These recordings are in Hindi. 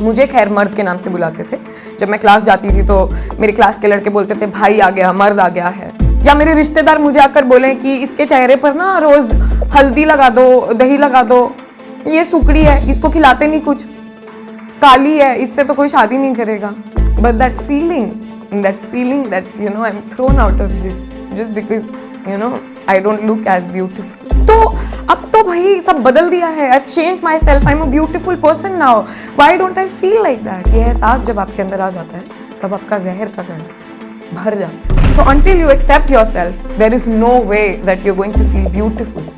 मुझे खैर मर्द के नाम से बुलाते थे। जब मैं क्लास जाती थी तो मेरे क्लास के लड़के बोलते थे भाई आ गया, मर्द आ गया है। या मेरे रिश्तेदार मुझे आकर बोले कि इसके चेहरे पर ना रोज हल्दी लगा दो, दही लगा दो, ये सुकड़ी है, इसको खिलाते नहीं कुछ, काली है, इससे तो कोई शादी नहीं करेगा। But that feeling that you know I am thrown out of this just because you know I don't look as beautiful. तो अब तो भाई सब बदल दिया है। I have changed myself, I am a beautiful person now, why don't I feel like that. ये एहसास जब आपके अंदर आ जाता है तब आपका जहर का गढ़ भर जाता है। So until you accept yourself there is no way that you are going to feel beautiful.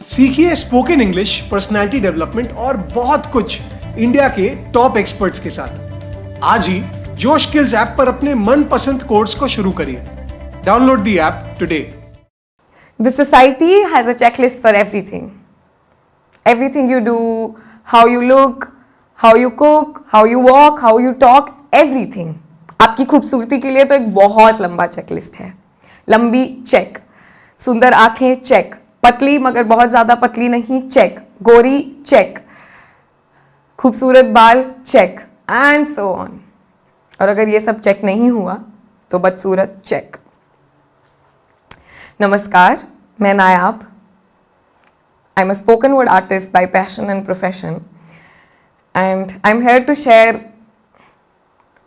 सीखिए स्पोकन इंग्लिश, पर्सनालिटी डेवलपमेंट और बहुत कुछ इंडिया के टॉप एक्सपर्ट्स के साथ। आज ही जोश स्किल्स ऐप पर अपने मनपसंद कोर्स को शुरू करिए। Download the app today. The society has a checklist for everything. Everything you do, how you look, how you cook, how you walk, how you talk, everything. आपकी खूबसूरती के लिए तो एक बहुत लंबा चेकलिस्ट है। लंबी चेक, सुंदर आंखें चेक, पतली मगर बहुत ज्यादा पतली नहीं चेक, गोरी चेक, खूबसूरत बाल चेक, एंड सो ऑन। और अगर ये सब चेक नहीं हुआ तो बदसूरत चेक। नमस्कार, मैं Nayab. I am a spoken word artist by passion and profession and I am here to share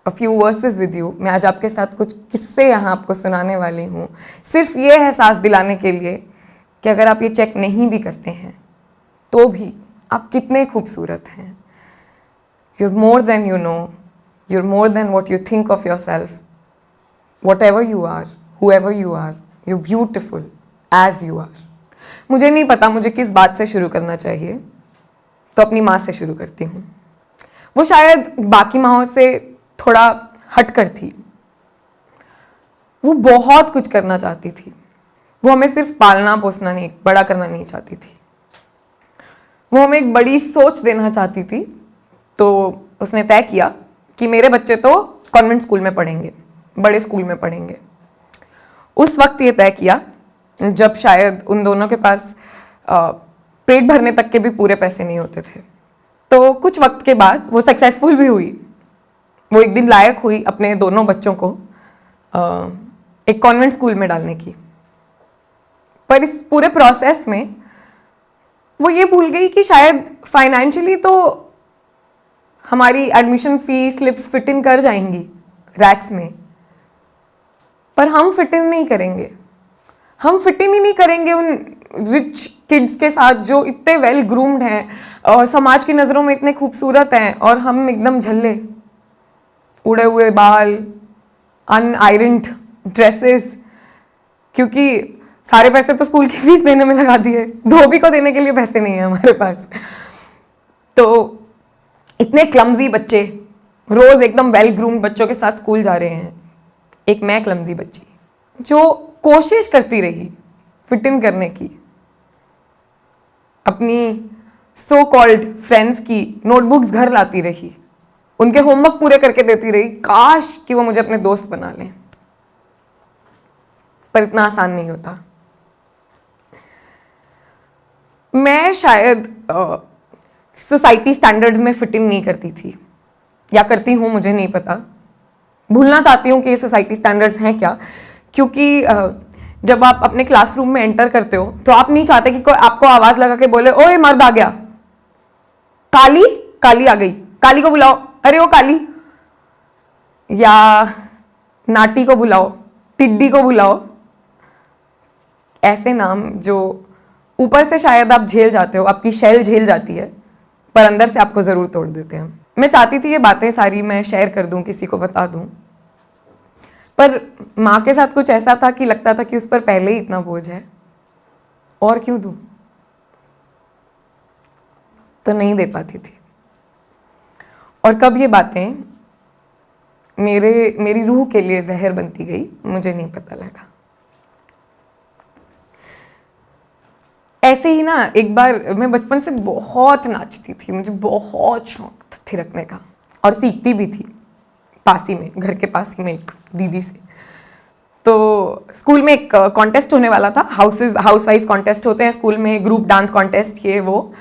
a few verses with you. मैं आज आपके साथ कुछ किस्से यहाँ आपको सुनाने वाली हूँ, सिर्फ ये एहसास दिलाने के लिए कि अगर आप ये चेक नहीं भी करते हैं तो भी आप कितने खूबसूरत हैं। You are more than you know, you are more than what you think of yourself. Whatever you are, however you are, you beautiful as you are. मुझे नहीं पता मुझे किस बात से शुरू करना चाहिए, तो अपनी माँ से शुरू करती हूँ। वो शायद बाकी माँओं से थोड़ा हट कर थी। वो बहुत कुछ करना चाहती थी। वो हमें सिर्फ पालना पोसना नहीं, बड़ा करना नहीं चाहती थी। वो हमें एक बड़ी सोच देना चाहती थी। तो उसने तय किया कि मेरे बच्चे तो कॉन्वेंट स्कूल में पढ़ेंगे, बड़े स्कूल में पढ़ेंगे। उस वक्त ये तय किया जब शायद उन दोनों के पास पेट भरने तक के भी पूरे पैसे नहीं होते थे। तो कुछ वक्त के बाद वो सक्सेसफुल भी हुई। वो एक दिन लायक हुई अपने दोनों बच्चों को एक कॉन्वेंट स्कूल में डालने की। पर इस पूरे प्रोसेस में वो ये भूल गई कि शायद फाइनेंशियली तो हमारी admission fee slips fit in कर जाएंगी रैक्स में, पर हम फिट इन नहीं करेंगे। हम फिट इन ही नहीं करेंगे उन रिच किड्स के साथ जो इतने वेल ग्रूम्ड हैं और समाज की नज़रों में इतने खूबसूरत हैं, और हम एकदम झल्ले, उड़े हुए बाल, अनआयरन्ड ड्रेसेस, क्योंकि सारे पैसे तो स्कूल की फीस देने में लगा दिए, धोबी को देने के लिए पैसे नहीं है हमारे पास। तो इतने क्लमजी बच्चे रोज एकदम वेल ग्रूम्ड बच्चों के साथ स्कूल जा रहे हैं। एक मैं क्लमजी बच्ची जो कोशिश करती रही फिट इन करने की, अपनी सो कॉल्ड फ्रेंड्स की नोटबुक्स घर लाती रही, उनके होमवर्क पूरे करके देती रही, काश कि वो मुझे अपने दोस्त बना लें, पर इतना आसान नहीं होता। मैं शायद सोसाइटी स्टैंडर्ड्स में फिट इन नहीं करती थी, या करती हूँ मुझे नहीं पता। भूलना चाहती हूँ कि ये सोसाइटी स्टैंडर्ड्स हैं क्या, क्योंकि जब आप अपने क्लासरूम में एंटर करते हो तो आप नहीं चाहते कि कोई आपको आवाज लगा के बोले ओए मर्द आ गया, काली काली आ गई, काली को बुलाओ, अरे ओ काली, या नाटी को बुलाओ, टिड्डी को बुलाओ। ऐसे नाम जो ऊपर से शायद आप झेल जाते हो, आपकी शेल झेल जाती है, पर अंदर से आपको जरूर तोड़ देते हैं। मैं चाहती थी ये बातें सारी मैं शेयर कर दूं, किसी को बता दूं, पर माँ के साथ कुछ ऐसा था कि लगता था कि उस पर पहले ही इतना बोझ है, और क्यों दूं, तो नहीं दे पाती थी। और कब ये बातें मेरी रूह के लिए जहर बनती गई मुझे नहीं पता लगा। ऐसे ही ना एक बार मैं बचपन से बहुत नाचती थी, मुझे बहुत शौक था थिरकने का, और सीखती भी थी पास ही में, घर के पास ही में एक दीदी से। तो स्कूल में एक कॉन्टेस्ट होने वाला था, हाउस वाइज कॉन्टेस्ट होते हैं स्कूल में, ग्रुप डांस कॉन्टेस्ट, ये वो।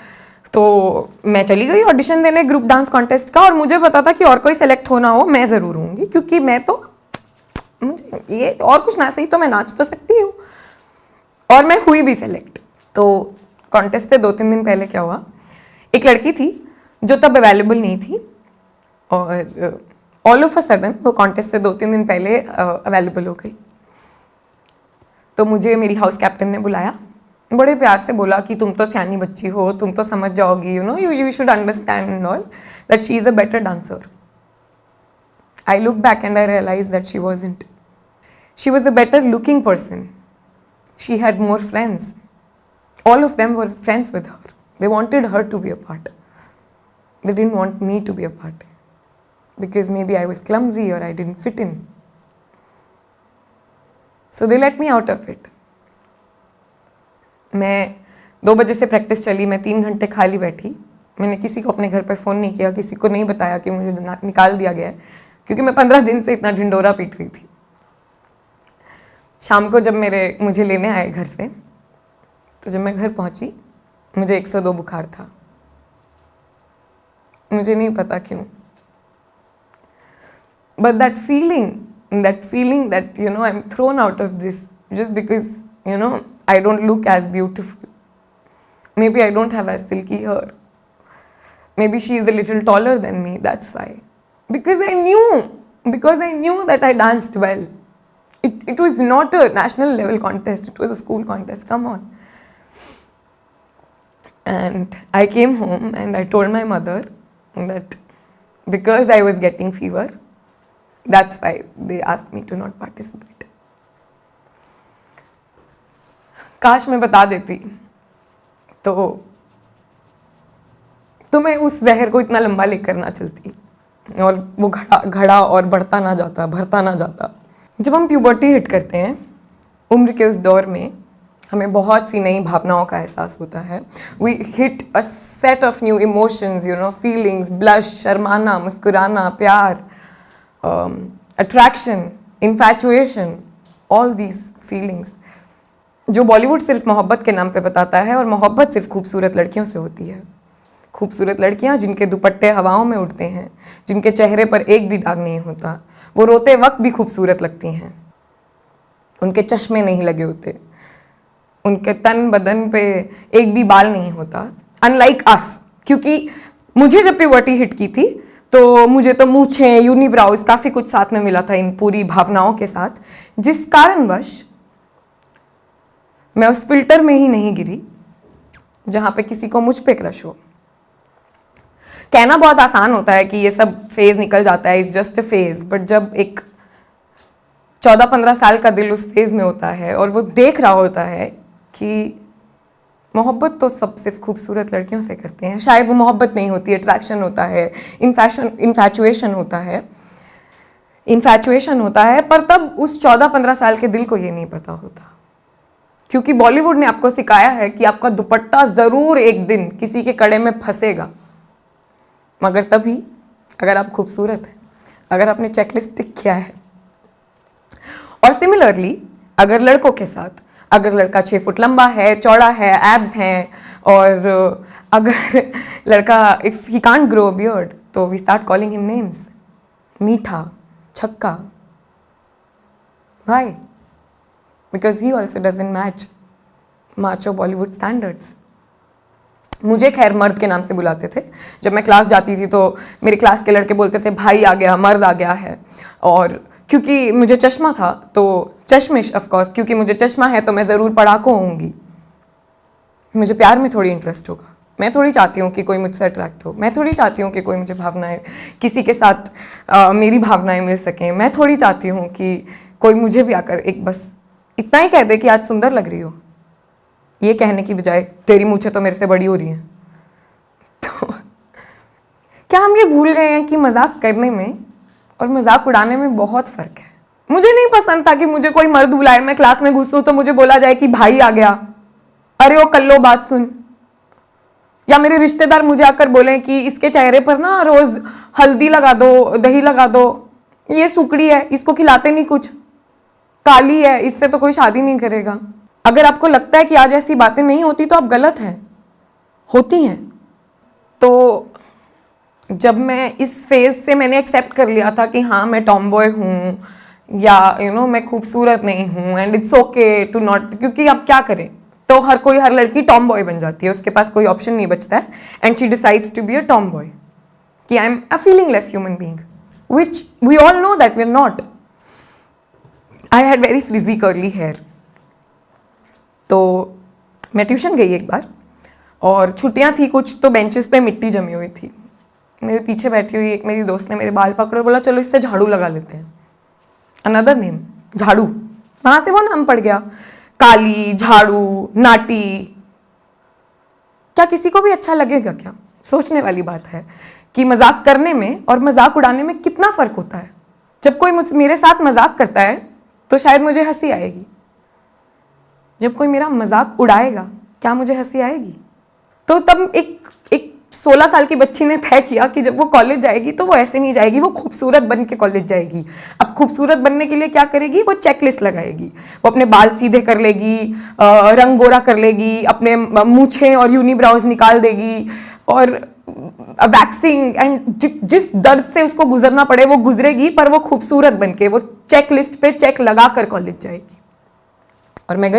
तो मैं चली गई ऑडिशन देने ग्रुप डांस कॉन्टेस्ट का, और मुझे पता था कि और कोई सेलेक्ट होना हो मैं ज़रूर होंगी, क्योंकि मैं तो मुझे ये और कुछ ना सही तो मैं नाच तो सकती हूँ। और मैं हुई भी सेलेक्ट। तो कॉन्टेस्ट से 2-3 दिन पहले क्या हुआ, एक लड़की थी जो तब अवेलेबल नहीं थी, और ऑल ऑफ अ सडन वो कॉन्टेस्ट से 2-3 दिन पहले अवेलेबल हो गई। तो मुझे मेरी हाउस कैप्टन ने बुलाया, बड़े प्यार से बोला कि तुम तो सियानी बच्ची हो, तुम तो समझ जाओगी, you should understand and all that she is a better dancer. I look back and I realize that she wasn't. She was a better looking person. She had more friends. All of them were friends with her. They wanted her to be a part. They didn't want me to be a part. Because maybe I was clumsy or I didn't fit in. So they let me out of it. मैं 2 बजे से प्रैक्टिस चली, मैं 3 घंटे खाली बैठी। मैंने किसी को अपने घर पर फ़ोन नहीं किया, किसी को नहीं बताया कि मुझे निकाल दिया गया है, क्योंकि मैं 15 दिन से इतना ढिंडोरा पीट रही थी। शाम को जब मुझे लेने आए घर से, तो जब मैं घर पहुंची मुझे 102 बुखार था। मुझे नहीं पता क्यों, but that feeling that I am thrown out of this just because I don't look as beautiful. Maybe I don't have as silky hair. Maybe she is a little taller than me, that's why. Because I knew that I danced well. It was not a national level contest, it was a school contest, come on. And I came home and I told my mother that because I was getting fever, that's why they asked me to not participate. काश मैं बता देती तो मैं उस जहर को इतना लंबा लेकर ना चलती, और वो घड़ा और भरता ना जाता। जब हम प्यूबर्टी हिट करते हैं, उम्र के उस दौर में हमें बहुत सी नई भावनाओं का एहसास होता है। We hit a set of new emotions, feelings, blush, शर्माना, मुस्कुराना, प्यार, attraction, infatuation, all these feelings जो बॉलीवुड सिर्फ मोहब्बत के नाम पे बताता है, और मोहब्बत सिर्फ खूबसूरत लड़कियों से होती है। खूबसूरत लड़कियां जिनके दुपट्टे हवाओं में उड़ते हैं, जिनके चेहरे पर एक भी दाग नहीं होता, वो रोते वक्त भी खूबसूरत लगती हैं। उनके चश्मे नहीं लगे होते, उनके तन बदन पे एक भी बाल नहीं होता, अनलाइक अस। क्योंकि मुझे जब प्यूबर्टी हिट की थी तो मुझे तो मूछें, यूनिब्राउज, काफ़ी कुछ साथ में मिला था इन पूरी भावनाओं के साथ, जिस कारणवश मैं उस फिल्टर में ही नहीं गिरी जहां पे किसी को मुझ पे क्रश हो। कहना बहुत आसान होता है कि ये सब फेज निकल जाता है, it's just a phase, but जब एक 14-15 साल का दिल उस फेज में होता है और वो देख रहा होता है कि मोहब्बत तो सब सिर्फ खूबसूरत लड़कियों से करते हैं, शायद वो मोहब्बत नहीं होती, अट्रैक्शन होता है, इन्फैचुएशन होता है, पर तब उस 14-15 साल के दिल को ये नहीं पता होता, क्योंकि बॉलीवुड ने आपको सिखाया है कि आपका दुपट्टा जरूर एक दिन किसी के कड़े में फंसेगा, मगर तभी अगर आप खूबसूरत हैं, अगर आपने चेकलिस्ट टिक किया है। और सिमिलरली अगर लड़कों के साथ, अगर लड़का 6 फुट लंबा है, चौड़ा है, एब्स हैं, और अगर लड़का if he can't grow a beard, तो we start calling him names, मीठा, छक्का, भाई, because he also doesn't match macho Bollywood standards. मुझे खैर मर्द के नाम से बुलाते थे। जब मैं क्लास जाती थी तो मेरे क्लास के लड़के बोलते थे भाई आ गया, मर्द आ गया है। और क्योंकि मुझे चश्मा था तो चश्मिश, ऑफ कोर्स, क्योंकि मुझे चश्मा है तो मैं ज़रूर पढ़ाकू होंगी। मुझे प्यार में थोड़ी इंटरेस्ट होगा, मैं थोड़ी चाहती हूँ कि कोई मुझसे अट्रैक्ट हो, मैं थोड़ी चाहती हूँ कि कोई मुझे भावनाएं, किसी के साथ मेरी भावनाएं मिल सकें, मैं थोड़ी चाहती हूँ कि कोई मुझे भी आकर एक बस इतना ही कह दे कि आज सुंदर लग रही हो, ये कहने की बजाय तेरी मूछें तो मेरे से बड़ी हो रही हैं। तो क्या हम ये भूल गए हैं कि मजाक करने में और मजाक उड़ाने में बहुत फर्क है। मुझे नहीं पसंद था कि मुझे कोई मर्द बुलाए, मैं क्लास में घुसूं तो मुझे बोला जाए कि भाई आ गया, अरे वो कल्लो बात सुन, या मेरे रिश्तेदार मुझे आकर बोले कि इसके चेहरे पर ना रोज हल्दी लगा दो, दही लगा दो, ये सुकड़ी है, इसको खिलाते नहीं कुछ, काली है, इससे तो कोई शादी नहीं करेगा। अगर आपको लगता है कि आज ऐसी बातें नहीं होती तो आप गलत हैं, होती हैं। जब मैं इस फेज से मैंने एक्सेप्ट कर लिया था कि हाँ मैं टॉमबॉय हूँ या मैं खूबसूरत नहीं हूँ and it's okay to not, क्योंकि अब क्या करें, तो हर लड़की टॉम बॉय बन जाती है, उसके पास कोई ऑप्शन नहीं बचता है and she decides to be a tomboy कि I am a feelingless human being, which we all know that we're not. I had very frizzy curly hair. तो मैं ट्यूशन गई एक बार और छुट्टियां थी कुछ, तो बेंचेस पे मिट्टी जमी हुई थी। मेरे पीछे बैठी हुई एक मेरी दोस्त ने मेरे बाल पकड़े और बोला चलो इससे झाड़ू लगा लेते हैं। अनदर नेम झाड़ू, वहां से वो नाम पड़ गया, काली, झाड़ू, नाटी। क्या किसी को भी अच्छा लगेगा क्या? सोचने वाली बात है कि मजाक करने में और मजाक उड़ाने में कितना फर्क होता है। जब कोई मेरे साथ मजाक करता है तो शायद मुझे हंसी आएगी, जब कोई मेरा मजाक उड़ाएगा क्या मुझे हंसी आएगी? तो तब एक 16 साल की बच्ची ने तय किया कि जब वो कॉलेज जाएगी तो वो ऐसे नहीं जाएगी, वो खूबसूरत बन के कॉलेज जाएगी। अब खूबसूरत बनने के लिए क्या करेगी? वो चेकलिस्ट लगाएगी, वो अपने बाल सीधे कर लेगी, रंग गोरा कर लेगी, अपने मूछें और यूनिब्राउज निकाल देगी और वैक्सिंग एंड जिस दर्द से उसको गुजरना पड़े वो गुजरेगी, पर वो खूबसूरत बन के वो चेक लिस्ट पे चेक लगा कर कॉलेज जाएगी। और मैं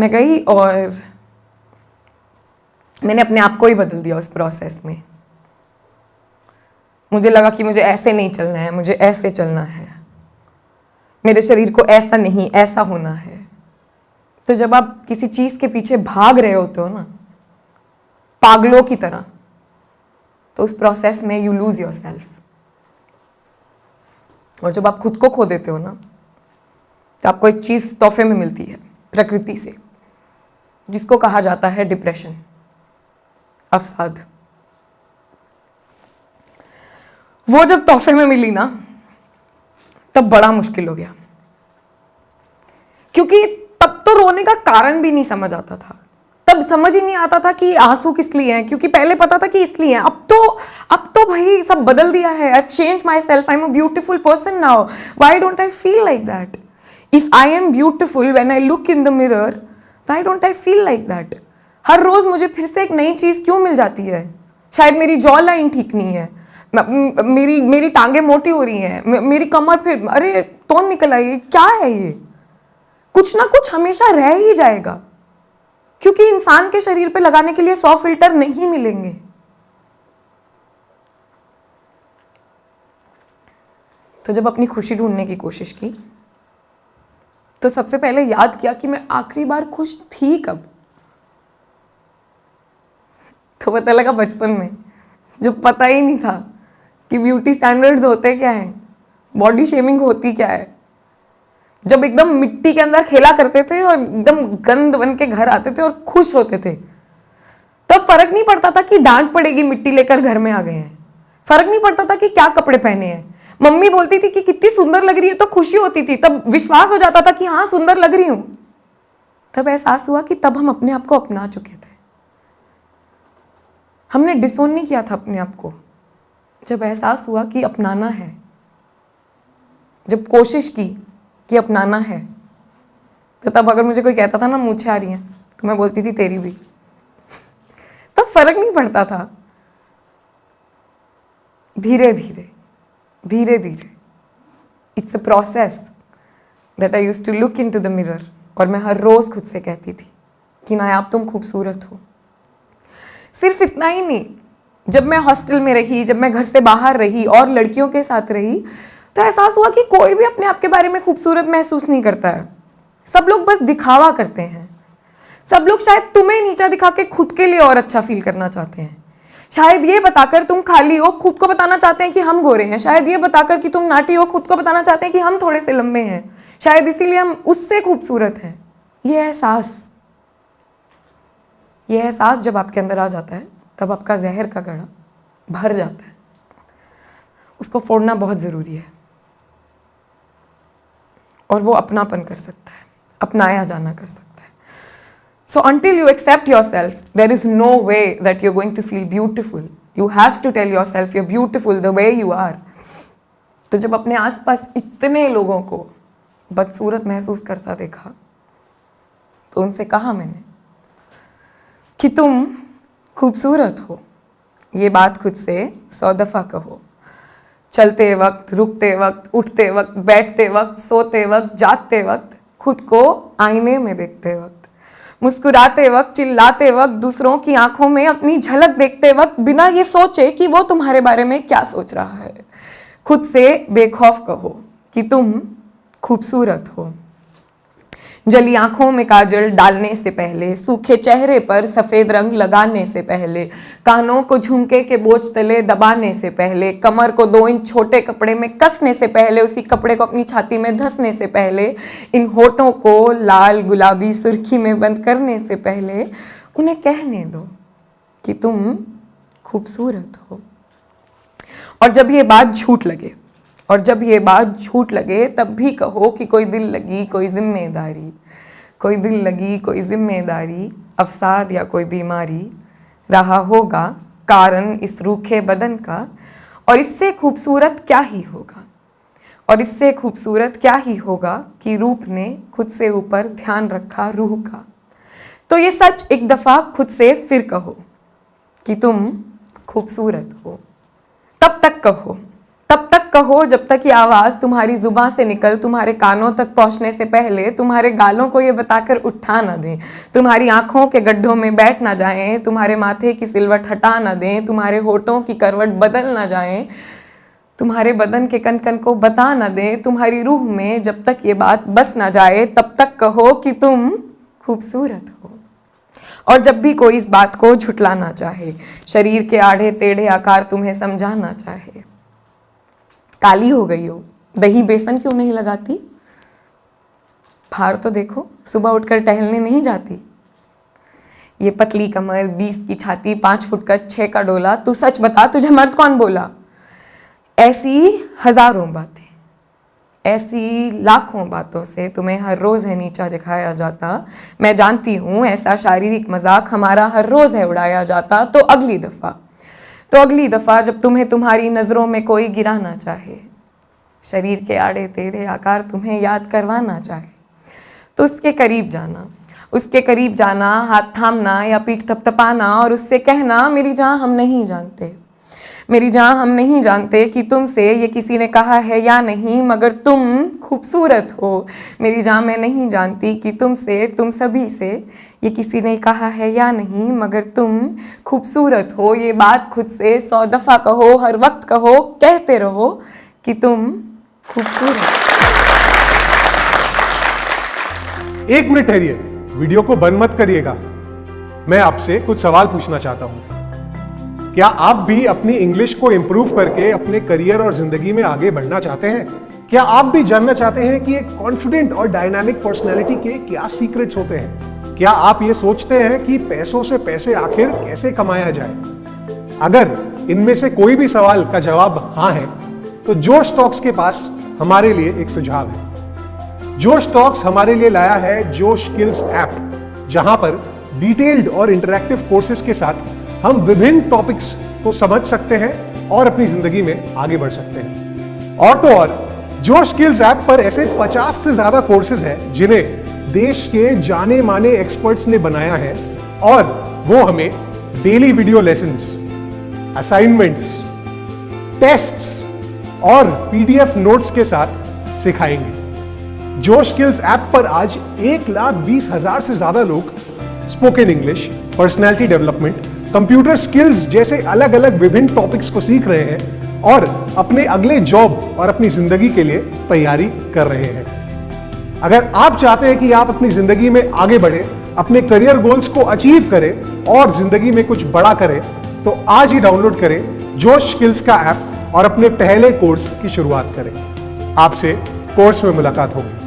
गई और मैंने अपने आप को ही बदल दिया उस प्रोसेस में। मुझे लगा कि मुझे ऐसे नहीं चलना है, मुझे ऐसे चलना है, मेरे शरीर को ऐसा नहीं ऐसा होना है। तो जब आप किसी चीज के पीछे भाग रहे होते हो ना पागलों की तरह, तो उस प्रोसेस में यू लूज योर सेल्फ। और जब आप खुद को खो देते हो ना, तो आपको एक चीज तोहफे में मिलती है प्रकृति से, जिसको कहा जाता है डिप्रेशन, अवसाद। वो जब तोहफे में मिली ना, तब बड़ा मुश्किल हो गया, क्योंकि तब तो रोने का कारण भी नहीं समझ आता था। तब समझ ही नहीं आता था कि आंसू किस लिए हैं, क्योंकि पहले पता था कि इसलिए हैं। अब तो भाई सब बदल दिया है। I have changed myself, I am a beautiful person now. Why don't I feel like that? If I am beautiful when I look in the mirror, why don't I feel like that? हर रोज मुझे फिर से एक नई चीज क्यों मिल जाती है? शायद मेरी जॉ लाइन ठीक नहीं है, मेरी टांगे मोटी हो रही हैं, मेरी कमर फिर अरे तोन निकल आई, क्या है ये? कुछ ना कुछ हमेशा रह ही जाएगा, क्योंकि इंसान के शरीर पे लगाने के लिए 100 फिल्टर नहीं मिलेंगे। तो जब अपनी खुशी ढूंढने की कोशिश की, तो सबसे पहले याद किया कि मैं आखिरी बार खुश थी कब। तो पता लगा बचपन में, जब पता ही नहीं था कि ब्यूटी स्टैंडर्ड्स होते क्या हैं, बॉडी शेमिंग होती क्या है। जब एकदम मिट्टी के अंदर खेला करते थे और एकदम गंद बन के घर आते थे और खुश होते थे, तब फर्क नहीं पड़ता था कि डांट पड़ेगी, मिट्टी लेकर घर में आ गए हैं। फर्क नहीं पड़ता था कि क्या कपड़े पहने हैं। मम्मी बोलती थी कि कितनी सुंदर लग रही है, तो खुशी होती थी, तब विश्वास हो जाता था कि हाँ सुंदर लग रही हूं। तब एहसास हुआ कि तब हम अपने आप को अपना चुके थे। हमने डिसोन नहीं किया था अपने आप को। जब एहसास हुआ कि अपनाना है, जब कोशिश की कि अपनाना है, तो तब अगर मुझे कोई कहता था ना मूंछें आ रही हैं, तो मैं बोलती थी तेरी भी। तब फर्क नहीं पड़ता था। धीरे धीरे धीरे धीरे, it's a process that I used to look into the mirror, और मैं हर रोज खुद से कहती थी कि नायाब तुम खूबसूरत हो। सिर्फ इतना ही नहीं, जब मैं हॉस्टल में रही, जब मैं घर से बाहर रही और लड़कियों के साथ रही, तो एहसास हुआ कि कोई भी अपने आप के बारे में खूबसूरत महसूस नहीं करता है। सब लोग बस दिखावा करते हैं। सब लोग शायद तुम्हें नीचा दिखा के खुद के लिए और अच्छा फील करना चाहते हैं। शायद ये बताकर तुम खाली हो, खुद को बताना चाहते हैं कि हम गोरे हैं। शायद ये बताकर कि तुम नाटी हो, खुद को बताना चाहते हैं कि हम थोड़े से लंबे हैं। शायद इसीलिए हम उससे खूबसूरत हैं। ये एहसास जब आपके अंदर आ जाता है, तब आपका जहर का घड़ा भर जाता है। उसको फोड़ना बहुत ज़रूरी है, और वो अपनापन कर सकता है, अपनाया जाना कर सकता है। So until you accept yourself, there is no way that you're going to feel beautiful. You have to tell yourself you're beautiful the way you are. तो जब अपने आसपास इतने लोगों को बदसूरत महसूस करता देखा, तो उनसे कहा मैंने कि तुम खूबसूरत हो, ये बात खुद से 100 दफ़ा कहो। चलते वक्त, रुकते वक्त, उठते वक्त, बैठते वक्त, सोते वक्त, जागते वक्त, खुद को आईने में देखते वक्त, मुस्कुराते वक्त, चिल्लाते वक्त, दूसरों की आंखों में अपनी झलक देखते वक्त, बिना ये सोचे कि वो तुम्हारे बारे में क्या सोच रहा है, खुद से बेखौफ कहो कि तुम खूबसूरत हो। जली आंखों में काजल डालने से पहले, सूखे चेहरे पर सफेद रंग लगाने से पहले, कानों को झुमके के बोझ तले दबाने से पहले, कमर को 2 इंच छोटे कपड़े में कसने से पहले, उसी कपड़े को अपनी छाती में धंसने से पहले, इन होठों को लाल गुलाबी सुर्खी में बंद करने से पहले, उन्हें कहने दो कि तुम खूबसूरत हो। और जब ये बात झूठ लगे, और जब ये बात झूठ लगे, तब भी कहो कि कोई दिल लगी, कोई जिम्मेदारी, कोई दिल लगी, कोई जिम्मेदारी, अवसाद या कोई बीमारी रहा होगा कारण इस रूखे बदन का। और इससे खूबसूरत क्या ही होगा, और इससे खूबसूरत क्या ही होगा कि रूप ने खुद से ऊपर ध्यान रखा रूह का। तो ये सच एक दफ़ा खुद से फिर कहो कि तुम खूबसूरत हो। तब तक कहो, तब तक कहो जब तक ये आवाज़ तुम्हारी जुबान से निकल तुम्हारे कानों तक पहुंचने से पहले तुम्हारे गालों को ये बताकर उठा ना दें, तुम्हारी आंखों के गड्ढों में बैठ ना जाएं, तुम्हारे माथे की सिलवट हटा ना दें, तुम्हारे होठों की करवट बदल ना जाएं, तुम्हारे बदन के कन कन को बता ना दें, तुम्हारी रूह में जब तक ये बात बस ना जाए तब तक कहो कि तुम खूबसूरत हो। और जब भी कोई इस बात को झुटलाना चाहे, शरीर के आड़े टेढ़े आकार तुम्हें समझाना चाहे, काली हो गई हो, दही बेसन क्यों नहीं लगाती, फाड़ तो देखो, सुबह उठकर टहलने नहीं जाती, ये पतली कमर, 20 की छाती, 5 फुट का 6 का डोला, तू सच बता तुझे मर्द कौन बोला। ऐसी हजारों बातें, ऐसी लाखों बातों से तुम्हें हर रोज है नीचा दिखाया जाता। मैं जानती हूँ ऐसा शारीरिक मजाक हमारा हर रोज है उड़ाया जाता। तो अगली दफा जब तुम्हें तुम्हारी नजरों में कोई गिराना चाहे, शरीर के आड़े तेरे आकार तुम्हें याद करवाना चाहे, तो उसके करीब जाना, हाथ थामना या पीठ थपथपाना और उससे कहना, मेरी जान हम नहीं जानते, मेरी जान हम नहीं जानते कि तुमसे ये किसी ने कहा है या नहीं, मगर तुम खूबसूरत हो। मेरी जान मैं नहीं जानती कि तुमसे, तुम सभी से ये किसी ने कहा है या नहीं, मगर तुम खूबसूरत हो। ये बात खुद से 100 दफ़ा कहो, हर वक्त कहो, कहते रहो कि तुम खूबसूरत। 1 मिनट ठहरिए, वीडियो को बंद मत करिएगा। मैं आपसे कुछ सवाल पूछना चाहता हूं। क्या आप भी अपनी इंग्लिश को इंप्रूव करके अपने करियर और जिंदगी में आगे बढ़ना चाहते हैं? क्या आप भी जानना चाहते हैं कि एक कॉन्फिडेंट और डायनामिक पर्सनैलिटी के क्या सीक्रेट्स होते हैं? क्या आप ये सोचते हैं कि पैसों से पैसे आखिर कैसे कमाया जाए? अगर इनमें से कोई भी सवाल का जवाब हाँ है, तो जोश टॉक्स के पास हमारे लिए एक सुझाव है। जोश टॉक्स हमारे लिए लाया है जोश स्किल्स ऐप, जहां पर डिटेल्ड और इंटरैक्टिव कोर्सेज के साथ हम विभिन्न टॉपिक्स को समझ सकते हैं और अपनी जिंदगी में आगे बढ़ सकते हैं। और तो और जोश स्किल्स ऐप पर ऐसे 50 से ज्यादा कोर्सेज हैं जिन्हें देश के जाने माने एक्सपर्ट्स ने बनाया है, और वो हमें daily video lessons, assignments, tests और पीडीएफ नोट्स के साथ सिखाएंगे। जोश स्किल्स ऐप पर आज 1,20,000 से ज्यादा लोग spoken English, personality development, computer skills जैसे अलग अलग विभिन्न टॉपिक्स को सीख रहे हैं और अपने अगले जॉब और अपनी जिंदगी के लिए तैयारी कर रहे हैं। अगर आप चाहते हैं कि आप अपनी जिंदगी में आगे बढ़े, अपने करियर गोल्स को अचीव करें और जिंदगी में कुछ बड़ा करें, तो आज ही डाउनलोड करें जोश स्किल्स का ऐप और अपने पहले कोर्स की शुरुआत करें। आपसे कोर्स में मुलाकात होगी।